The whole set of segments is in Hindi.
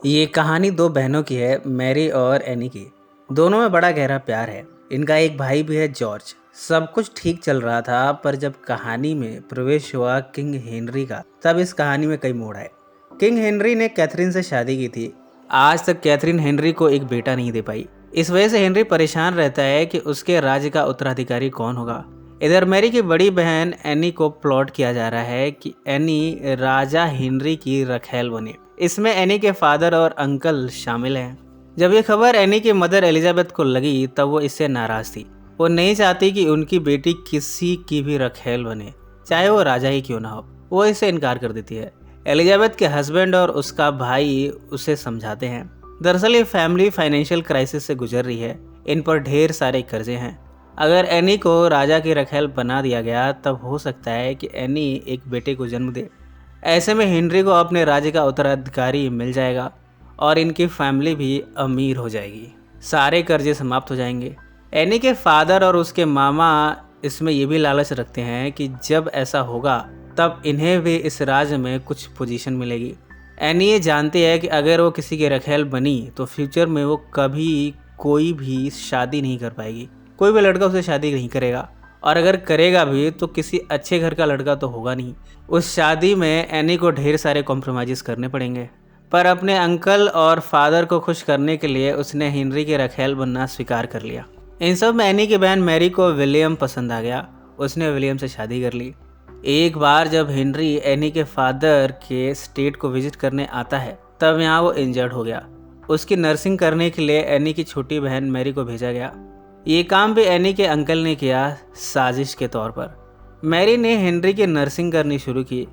ये कहानी दो बहनों की है, मैरी और एनी की। दोनों में बड़ा गहरा प्यार है। इनका एक भाई भी है, जॉर्ज। सब कुछ ठीक चल रहा था, पर जब कहानी में प्रवेश हुआ किंग हेनरी का, तब इस कहानी में कई मोड़ आए। किंग हेनरी ने कैथरीन से शादी की थी। आज तक कैथरीन हेनरी को एक बेटा नहीं दे पाई। इस वजह से हेनरी परेशान रहता है कि उसके राज्य का उत्तराधिकारी कौन होगा। इधर मैरी की बड़ी बहन एनी को प्लॉट किया जा रहा है कि एनी राजा हेनरी की रखैल बने। इसमें एनी के फादर और अंकल शामिल हैं। जब ये खबर एनी की मदर एलिजाबेथ को लगी, तब वो इससे नाराज थी। वो नहीं चाहती कि उनकी बेटी किसी की भी रखैल बने, चाहे वो राजा ही क्यों ना हो। वो इससे इनकार कर देती है। एलिजाबेथ के हस्बैंड और उसका भाई उसे समझाते हैं। दरअसल ये फैमिली फाइनेंशियल क्राइसिस से गुजर रही है। इन पर ढेर सारे कर्जे हैं। अगर एनी को राजा की रखैल बना दिया गया, तब हो सकता है कि एनी एक बेटे को जन्म दे। ऐसे में हेनरी को अपने राज्य का उत्तराधिकारी मिल जाएगा और इनकी फैमिली भी अमीर हो जाएगी। सारे कर्जे समाप्त हो जाएंगे। एनी के फादर और उसके मामा इसमें ये भी लालच रखते हैं कि जब ऐसा होगा, तब इन्हें भी इस राज्य में कुछ पोजीशन मिलेगी। एनी ये जानती है कि अगर वो किसी की रखैल बनी, तो फ्यूचर में वो कभी कोई भी शादी नहीं कर पाएगी। कोई भी लड़का उसे शादी नहीं करेगा, और अगर करेगा भी तो किसी अच्छे घर का लड़का तो होगा नहीं। उस शादी में एनी को ढेर सारे कॉम्प्रोमाइज़ करने पड़ेंगे। पर अपने अंकल और फादर को खुश करने के लिए उसने हेनरी के रखैल बनना स्वीकार कर लिया। इन सब में एनी की बहन मैरी को विलियम पसंद आ गया। उसने विलियम से शादी कर ली। एक बार जब हेनरी एनी के फादर के स्टेट को विजिट करने आता है, तब यहाँ वो इंजर्ड हो गया। उसकी नर्सिंग करने के लिए एनी की छोटी बहन मैरी को भेजा गया। ये काम भी एनी के अंकल ने किया, साजिश के तौर पर। मैरी ने हेनरी की नर्सिंग करनी शुरू की।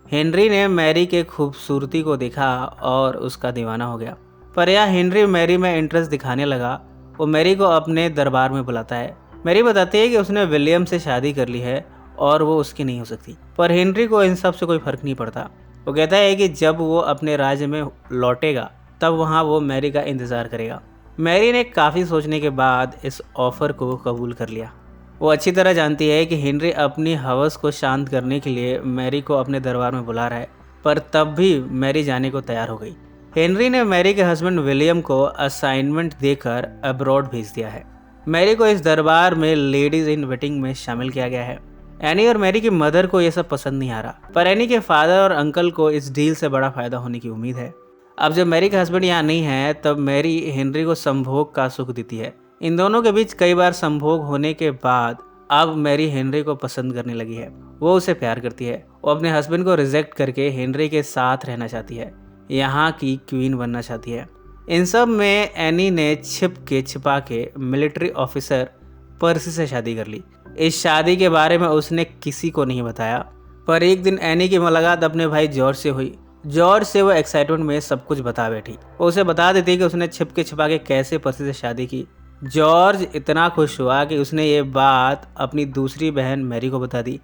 हेनरी ने मैरी के खूबसूरती को देखा और उसका दीवाना हो गया। पर यह हेनरी मैरी में इंटरेस्ट दिखाने लगा। वो मैरी को अपने दरबार में बुलाता है। मैरी बताती है कि उसने विलियम से शादी कर ली है और वो उसकी नहीं हो सकती। पर हेनरी को इन सब से कोई फर्क नहीं पड़ता। वो कहता है कि जब वो अपने राज्य में लौटेगा, तब वहाँ वो मैरी का इंतज़ार करेगा। मैरी ने काफ़ी सोचने के बाद इस ऑफ़र को कबूल कर लिया। वो अच्छी तरह जानती है कि हेनरी अपनी हवस को शांत करने के लिए मैरी को अपने दरबार में बुला रहा है, पर तब भी मैरी जाने को तैयार हो गई। हेनरी ने मैरी के हस्बैंड विलियम को असाइनमेंट देकर अब्रॉड भेज दिया है। मैरी को इस दरबार में लेडीज इन वेटिंग में शामिल किया गया है। एनी और मैरी की मदर को यह सब पसंद नहीं आ रहा, पर एनी के फादर और अंकल को इस डील से बड़ा फायदा होने की उम्मीद है। अब जब मैरी का हस्बैंड यहाँ नहीं है, तब मैरी हेनरी को संभोग का सुख देती है। इन दोनों के बीच कई बार संभोग होने के बाद अब मैरी हेनरी को पसंद करने लगी है। वो उसे प्यार करती है। वो अपने हस्बैंड को रिजेक्ट करके हेनरी के साथ रहना चाहती है, यहाँ की क्वीन बनना चाहती है। इन सब में एनी ने छिपा के मिलिट्री ऑफिसर पर्सी से शादी कर ली। इस शादी के बारे में उसने किसी को नहीं बताया। पर एक दिन एनी की मुलाकात अपने भाई जॉर्ज से हुई। जॉर्ज से वो एक्साइटमेंट में सब कुछ बता बैठी। वो उसे बता देती कि उसने छिपा के कैसे पर्सी से शादी की। जॉर्ज इतना खुश हुआ कि उसने ये बात अपनी दूसरी बहन मैरी को बता दी।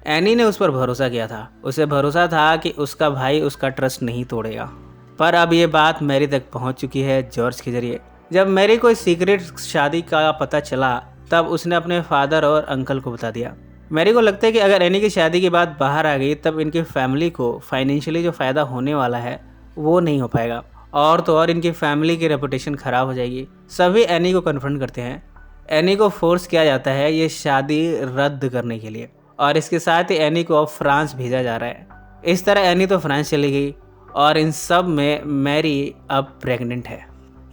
एनी ने उस पर भरोसा किया था। उसे भरोसा था कि उसका भाई उसका ट्रस्ट नहीं तोड़ेगा। पर अब ये बात मैरी तक पहुंच चुकी है जॉर्ज के जरिए। जब मैरी को इस सीक्रेट शादी का पता चला, तब उसने अपने फादर और अंकल को बता दिया। मैरी को लगता है कि अगर एनी की शादी की बात बाहर आ गई, तब इनकी फैमिली को फाइनेंशियली जो फ़ायदा होने वाला है वो नहीं हो पाएगा, और तो और इनकी फैमिली की रेपुटेशन ख़राब हो जाएगी। सभी एनी को कन्फ्रंट करते हैं। एनी को फोर्स किया जाता है ये शादी रद्द करने के लिए, और इसके साथ ही एनी को अब फ्रांस भेजा जा रहा है। इस तरह एनी तो फ्रांस चली गई, और इन सब में मैरी अब प्रेग्नेंट है।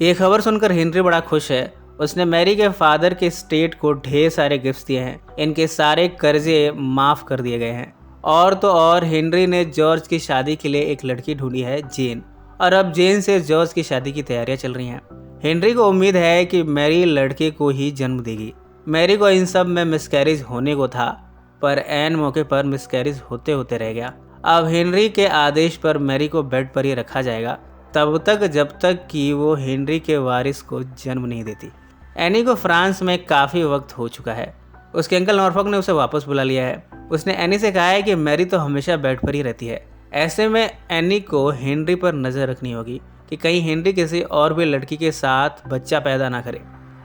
ये खबर सुनकर हेनरी बड़ा खुश है। उसने मैरी के फादर के स्टेट को ढेर सारे गिफ्ट्स दिए हैं। इनके सारे कर्जे माफ़ कर दिए गए हैं। और तो और हेनरी ने जॉर्ज की शादी के लिए एक लड़की ढूंढी है, जेन। और अब जेन से जॉर्ज की शादी की तैयारियां चल रही हैं। हेनरी को उम्मीद है कि मैरी लड़के को ही जन्म देगी। मैरी को इन सब में मिसकैरेज होने को था, पर ऐन मौके पर मिसकैरेज होते होते रह गया। अब हेनरी के आदेश पर मैरी को बेड पर ही रखा जाएगा, तब तक जब तक कि वो हेनरी के वारिस को जन्म नहीं देती। एनी को फ्रांस में काफ़ी वक्त हो चुका है। उसके अंकल नॉर्फॉक ने उसे वापस बुला लिया है। उसने एनी से कहा है कि मैरी तो हमेशा बेड पर ही रहती है। ऐसे में एनी को हेनरी पर नज़र रखनी होगी कि कहीं हेनरी किसी और भी लड़की के साथ बच्चा पैदा ना करे।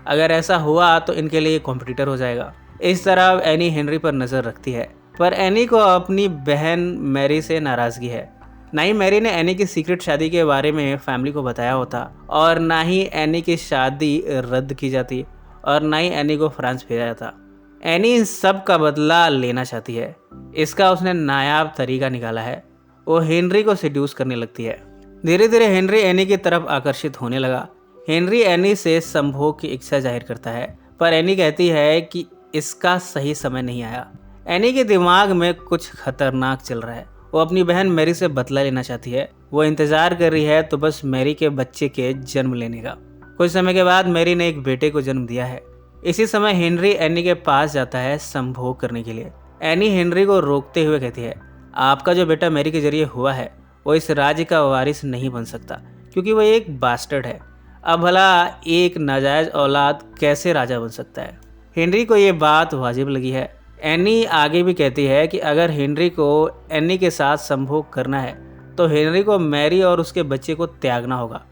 अगर ऐसा हुआ तो इनके लिए कॉम्पिटिटर हो जाएगा। इस तरह एनी हेनरी पर नज़र रखती है, पर एनी को अपनी बहन मैरी से नाराज़गी है। ना ही मैरी ने एनी की सीक्रेट शादी के बारे में फैमिली को बताया होता, और ना ही एनी की शादी रद्द की जाती, और ना ही एनी को फ्रांस भेजा जाता। एनी इन सब का बदला लेना चाहती है। इसका उसने नायाब तरीका निकाला है। वो हेनरी को सिड्यूस करने लगती है। धीरे धीरे हेनरी एनी की तरफ आकर्षित होने लगा। हेनरी एनी से संभोग की इच्छा जाहिर करता है, पर एनी कहती है कि इसका सही समय नहीं आया। एनी के दिमाग में कुछ खतरनाक चल रहा है। वो अपनी बहन मैरी से बदला लेना चाहती है। वो इंतजार कर रही है तो बस मैरी के बच्चे के जन्म लेने का। कुछ समय के बाद मैरी ने एक बेटे को जन्म दिया है। इसी समय हेनरी एनी के पास जाता है संभोग करने के लिए। एनी हेनरी को रोकते हुए कहती है, आपका जो बेटा मैरी के जरिए हुआ है वो इस राज्य का वारिस नहीं बन सकता, क्योंकि वो एक बास्टर्ड है। अब भला एक नाजायज औलाद कैसे राजा बन सकता है। हेनरी को ये बात वाजिब लगी है। एनी आगे भी कहती है कि अगर हेनरी को एनी के साथ संभोग करना है तो हेनरी को मैरी और उसके बच्चे को त्यागना होगा।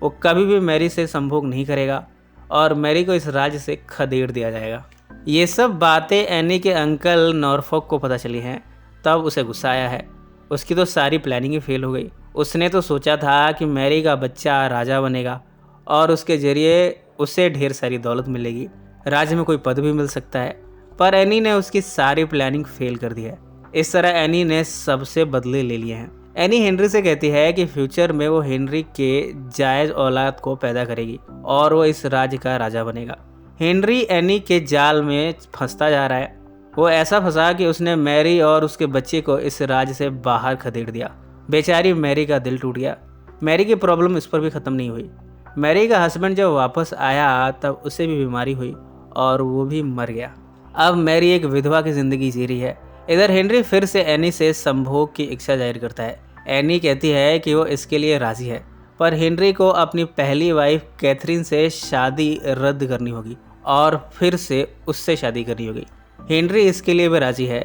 वो कभी भी मैरी से संभोग नहीं करेगा और मैरी को इस राज्य से खदेड़ दिया जाएगा। ये सब बातें एनी के अंकल नॉरफॉक को पता चली हैं। तब उसे गुस्सा आया है। उसकी तो सारी प्लानिंग ही फेल हो गई। उसने तो सोचा था कि मैरी का बच्चा राजा बनेगा और उसके ज़रिए उसे ढेर सारी दौलत मिलेगी, राज्य में कोई पद भी मिल सकता है। पर एनी ने उसकी सारी प्लानिंग फेल कर दी है। इस तरह एनी ने सबसे बदले ले लिए हैं। एनी हेनरी से कहती है कि फ्यूचर में वो हेनरी के जायज़ औलाद को पैदा करेगी और वो इस राज्य का राजा बनेगा। हेनरी एनी के जाल में फंसता जा रहा है। वो ऐसा फंसा कि उसने मैरी और उसके बच्चे को इस राज्य से बाहर खदेड़ दिया। बेचारी मैरी का दिल टूट गया। मैरी की प्रॉब्लम इस पर भी ख़त्म नहीं हुई। मैरी का हस्बैंड जब वापस आया तब उसे भी बीमारी हुई और वो भी मर गया। अब मैरी एक विधवा की ज़िंदगी जी रही है। इधर हेनरी फिर से एनी से संभोग की इच्छा जाहिर करता है। एनी कहती है कि वो इसके लिए राज़ी है, पर हेनरी को अपनी पहली वाइफ कैथरीन से शादी रद्द करनी होगी और फिर से उससे शादी करनी होगी। हेनरी इसके लिए भी राज़ी है,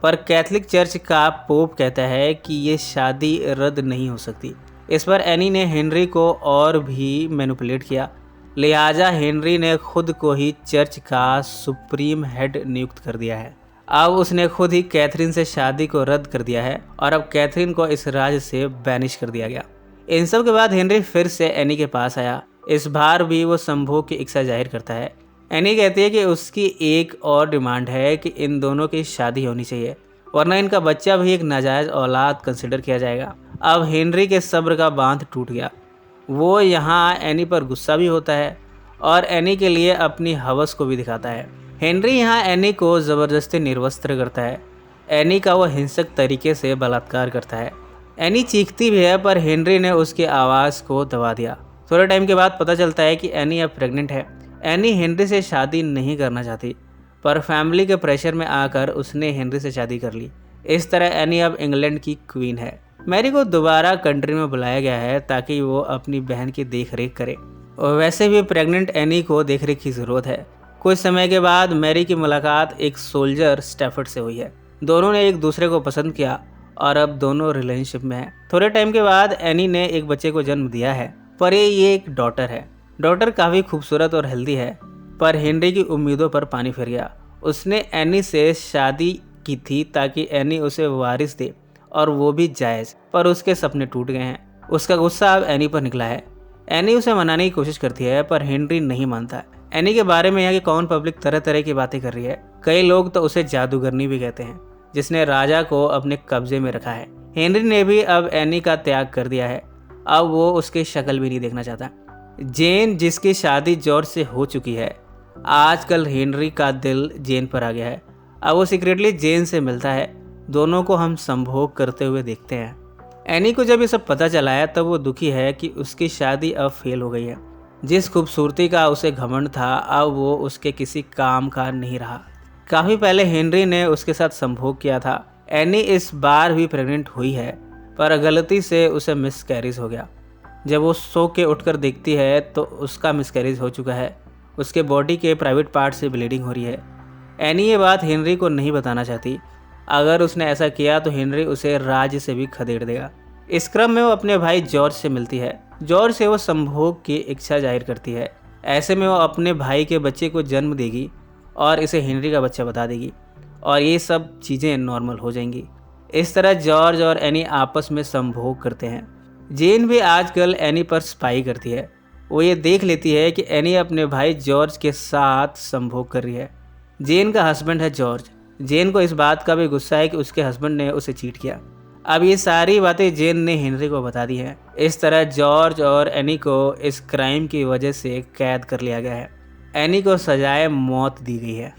पर कैथलिक चर्च का पोप कहता है कि ये शादी रद्द नहीं हो सकती। इस पर एनी ने हेनरी को और भी मैनिपुलेट किया। लिहाजा हेनरी ने खुद को ही चर्च का सुप्रीम हेड नियुक्त कर दिया है। अब उसने खुद ही कैथरीन से शादी को रद्द कर दिया है और अब कैथरीन को इस राज्य से बैनिश कर दिया गया। इन सब के बाद हेनरी फिर से एनी के पास आया। इस बार भी वो संभोग की इच्छा जाहिर करता है। एनी कहती है कि उसकी एक और डिमांड है कि इन दोनों की शादी होनी चाहिए, वरना इनका बच्चा भी एक नाजायज़ औलाद कंसिडर किया जाएगा। अब हेनरी के सब्र का बांध टूट गया। वो यहाँ एनी पर गुस्सा भी होता है और एनी के लिए अपनी हवस को भी दिखाता है। हेनरी यहाँ एनी को ज़बरदस्ती निर्वस्त्र करता है। एनी का वो हिंसक तरीके से बलात्कार करता है। एनी चीखती भी है, पर हेनरी ने उसकी आवाज़ को दबा दिया। थोड़े टाइम के बाद पता चलता है कि एनी अब प्रेग्नेंट है। एनी हेनरी से शादी नहीं करना चाहती, पर फैमिली के प्रेशर में आकर उसने हेनरी से शादी कर ली। इस तरह एनी अब इंग्लैंड की क्वीन है। मैरी को दोबारा कंट्री में बुलाया गया है ताकि वो अपनी बहन की देख रेख करे, और वैसे भी प्रेग्नेंट एनी को देख रेख की ज़रूरत है। कुछ समय के बाद मैरी की मुलाकात एक सोल्जर स्टैफर्ड से हुई है। दोनों ने एक दूसरे को पसंद किया और अब दोनों रिलेशनशिप में हैं। थोड़े टाइम के बाद एनी ने एक बच्चे को जन्म दिया है, पर ये एक डॉटर है। डॉटर काफ़ी खूबसूरत और हेल्दी है, पर हेनरी की उम्मीदों पर पानी फिर गया। उसने एनी से शादी की थी ताकि एनी उसे वारिस दे, और वो भी जायज़, पर उसके सपने टूट गए हैं। उसका गुस्सा अब एनी पर निकला है। एनी उसे मनाने की कोशिश करती है, पर हेनरी नहीं मानता। एनी के बारे में यहाँ की कॉमन पब्लिक तरह तरह की बातें कर रही है। कई लोग तो उसे जादूगरनी भी कहते हैं, जिसने राजा को अपने कब्जे में रखा है। हेनरी ने भी अब एनी का त्याग कर दिया है। अब वो उसकी शक्ल भी नहीं देखना चाहता। जेन, जिसकी शादी जॉर्ज से हो चुकी है, आजकल हेनरी का दिल जेन पर आ गया है। अब वो सीक्रेटली जेन से मिलता है। दोनों को हम संभोग करते हुए देखते हैं। एनी को जब ये सब पता चला है तब वो दुखी है कि उसकी शादी अब फेल हो गई है। जिस खूबसूरती का उसे घमंड था, अब वो उसके किसी काम का नहीं रहा। काफ़ी पहले हेनरी ने उसके साथ संभोग किया था। एनी इस बार भी प्रेग्नेंट हुई है, पर गलती से उसे मिसकैरेज हो गया। जब वो सो के उठकर देखती है तो उसका मिसकैरेज हो चुका है। उसके बॉडी के प्राइवेट पार्ट से ब्लीडिंग हो रही है। एनी ये बात हेनरी को नहीं बताना चाहती। अगर उसने ऐसा किया तो हेनरी उसे राज्य से भी खदेड़ देगा। इस क्रम में वो अपने भाई जॉर्ज से मिलती है। जॉर्ज से वो संभोग की इच्छा जाहिर करती है। ऐसे में वो अपने भाई के बच्चे को जन्म देगी और इसे हेनरी का बच्चा बता देगी, और ये सब चीज़ें नॉर्मल हो जाएंगी। इस तरह जॉर्ज और एनी आपस में संभोग करते हैं। जेन भी आजकल एनी पर स्पाई करती है। वो ये देख लेती है कि एनी अपने भाई जॉर्ज के साथ संभोग कर रही है। जेन का हस्बैंड है जॉर्ज। जेन को इस बात का भी गुस्सा है कि उसके हस्बैंड ने उसे चीट किया। अब ये सारी बातें जेन ने हेनरी को बता दी हैं। इस तरह जॉर्ज और एनी को इस क्राइम की वजह से कैद कर लिया गया है। एनी को सजाए मौत दी गई है।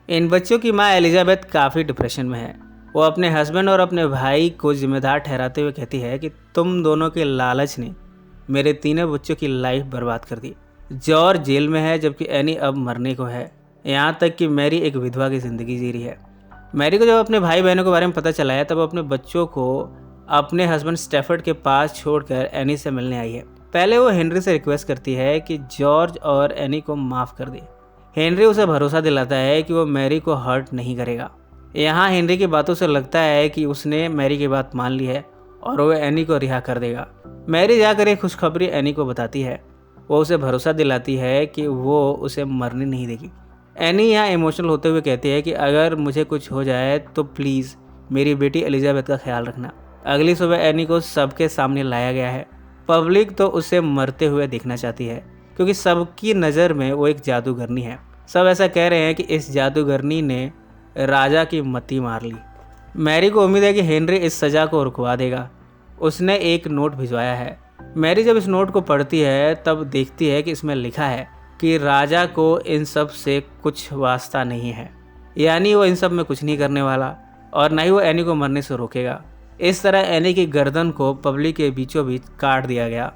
इन बच्चों की माँ एलिजाबेथ काफ़ी डिप्रेशन में है। वो अपने हस्बैंड और अपने भाई को जिम्मेदार ठहराते हुए कहती है कि तुम दोनों के लालच ने मेरे तीनों बच्चों की लाइफ बर्बाद कर दी। जॉर्ज जेल में है जबकि एनी अब मरने को है। यहाँ तक कि मैरी एक विधवा की ज़िंदगी जी रही है। मैरी को जब अपने भाई बहनों के बारे में पता चला है तब अपने बच्चों को अपने हस्बैंड स्टैफर्ड के पास छोड़कर एनी से मिलने आई है। पहले वो हेनरी से रिक्वेस्ट करती है कि जॉर्ज और एनी को माफ़ कर दे। हेनरी उसे भरोसा दिलाता है कि वो मैरी को हर्ट नहीं करेगा। यहाँ हेनरी की बातों से लगता है कि उसने मैरी की बात मान ली है और वो एनी को रिहा कर देगा। मैरी जाकर एक खुशखबरी एनी को बताती है। वो उसे भरोसा दिलाती है कि वो उसे मरने नहीं देगी। एनी यहाँ इमोशनल होते हुए कहती है कि अगर मुझे कुछ हो जाए तो प्लीज़ मेरी बेटी एलिजाबेथ का ख्याल रखना। अगली सुबह एनी को सबके सामने लाया गया है। पब्लिक तो उसे मरते हुए देखना चाहती है क्योंकि सबकी नज़र में वो एक जादूगरनी है। सब ऐसा कह रहे हैं कि इस जादूगरनी ने राजा की मती मार ली। मैरी को उम्मीद है कि हेनरी इस सज़ा को रुकवा देगा। उसने एक नोट भिजवाया है। मैरी जब इस नोट को पढ़ती है तब देखती है कि इसमें लिखा है कि राजा को इन सब से कुछ वास्ता नहीं है, यानी वो इन सब में कुछ नहीं करने वाला और ना ही वो एनी को मरने से रोकेगा। इस तरह एनी की गर्दन को पब्लिक के बीचों बीच काट दिया गया।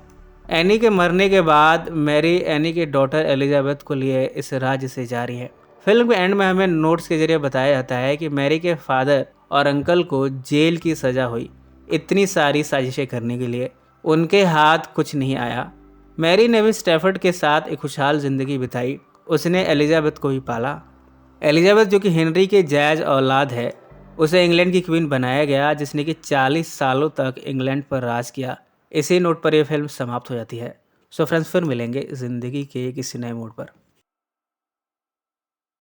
एनी के मरने के बाद मैरी एनी की डॉटर एलिजाबेथ को लिए इस राज्य से जा रही है। फिल्म के एंड में हमें नोट्स के जरिए बताया जाता है कि मैरी के फादर और अंकल को जेल की सज़ा हुई। इतनी सारी साजिशें करने के लिए उनके हाथ कुछ नहीं आया। मैरी ने भी स्टैफर्ड के साथ एक खुशहाल ज़िंदगी बिताई। उसने एलिजाबेथ को भी पाला। एलिजाबेथ जो कि हेनरी के जायज़ औलाद है, उसे इंग्लैंड की क्वीन बनाया गया जिसने कि 40 सालों तक इंग्लैंड पर राज किया। इसी नोट पर यह फिल्म समाप्त हो जाती है। सो फ्रेंड्स, फिर मिलेंगे ज़िंदगी के किसी नए मोड़ पर।